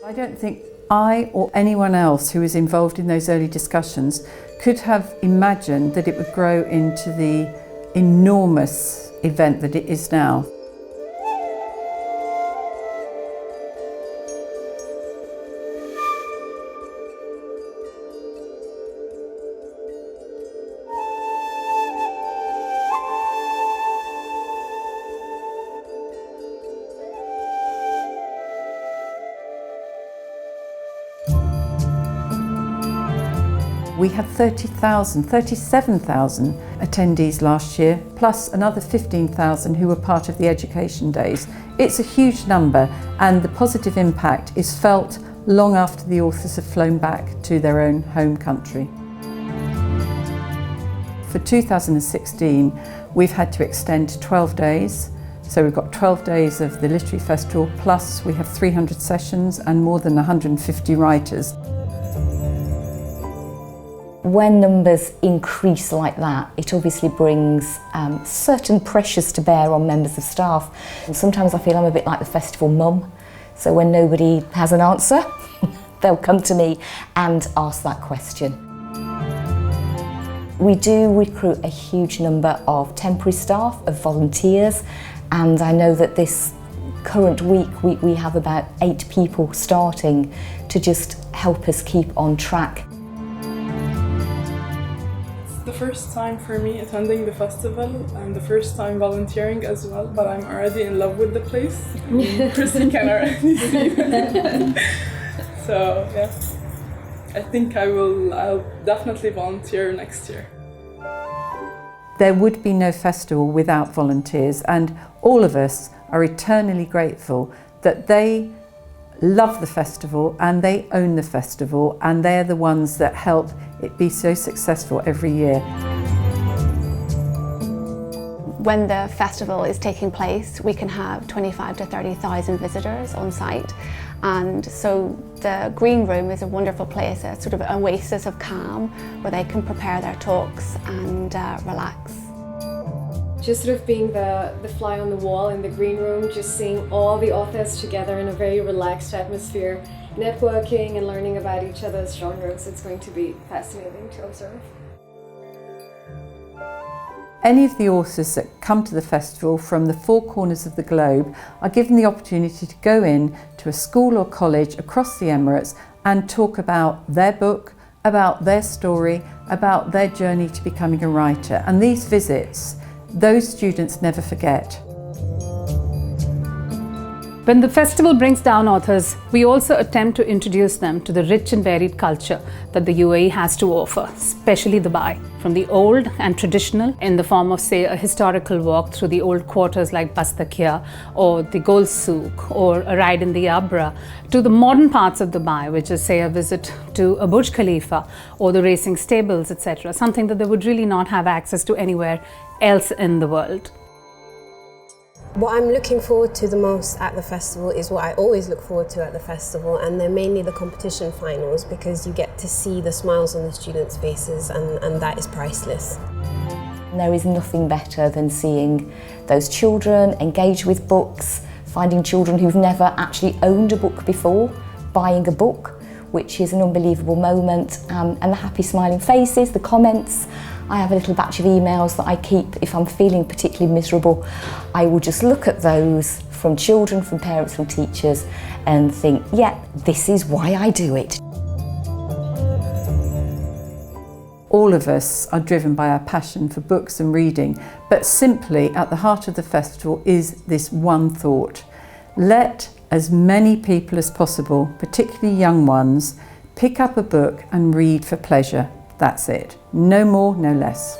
I don't think I or anyone else who was involved in those early discussions could have imagined that it would grow into the enormous event that it is now. We had 37,000 attendees last year, plus another 15,000 who were part of the education days. It's a huge number, and the positive impact is felt long after the authors have flown back to their own home country. For 2016, we've had to extend to 12 days. So we've got 12 days of the literary festival, plus we have 300 sessions and more than 150 writers. When numbers increase like that, it obviously brings certain pressures to bear on members of staff. And sometimes I feel I'm a bit like the festival mum. So when nobody has an answer, they'll come to me and ask that question. We do recruit a huge number of temporary staff, of volunteers, and I know that this current week we have about 8 people starting to just help us keep on track. The first time for me attending the festival and the first time volunteering as well, but I'm already in love with the place. Chrissy can already see that. So yeah, I think I'll definitely volunteer next year. There would be no festival without volunteers, and all of us are eternally grateful that they love the festival and they own the festival, and they're the ones that help it be so successful every year. When the festival is taking place, we can have 25 to 30,000 visitors on site, and so the green room is a wonderful place, a sort of an oasis of calm where they can prepare their talks and relax. Just sort of being the fly on the wall in the green room, just seeing all the authors together in a very relaxed atmosphere, networking and learning about each other's genres. It's going to be fascinating to observe. Any of the authors that come to the festival from the 4 corners of the globe are given the opportunity to go in to a school or college across the Emirates and talk about their book, about their story, about their journey to becoming a writer. And these visits, those students never forget. When the festival brings down authors, we also attempt to introduce them to the rich and varied culture that the UAE has to offer, especially Dubai. From the old and traditional, in the form of, say, a historical walk through the old quarters like Bastakia or the Gold Souk or a ride in the Abra, to the modern parts of Dubai, which is, say, a visit to a Burj Khalifa or the racing stables, etc., something that they would really not have access to anywhere else in the world. What I'm looking forward to the most at the festival is what I always look forward to at the festival, and they're mainly the competition finals, because you get to see the smiles on the students' faces, and that is priceless. There is nothing better than seeing those children engage with books, finding children who've never actually owned a book before, buying a book, which is an unbelievable moment, and the happy smiling faces, the comments. I have a little batch of emails that I keep if I'm feeling particularly miserable. I will just look at those from children, from parents, from teachers, and think, yeah, this is why I do it. All of us are driven by our passion for books and reading, but simply at the heart of the festival is this one thought. Let as many people as possible, particularly young ones, pick up a book and read for pleasure. That's it. No more, no less.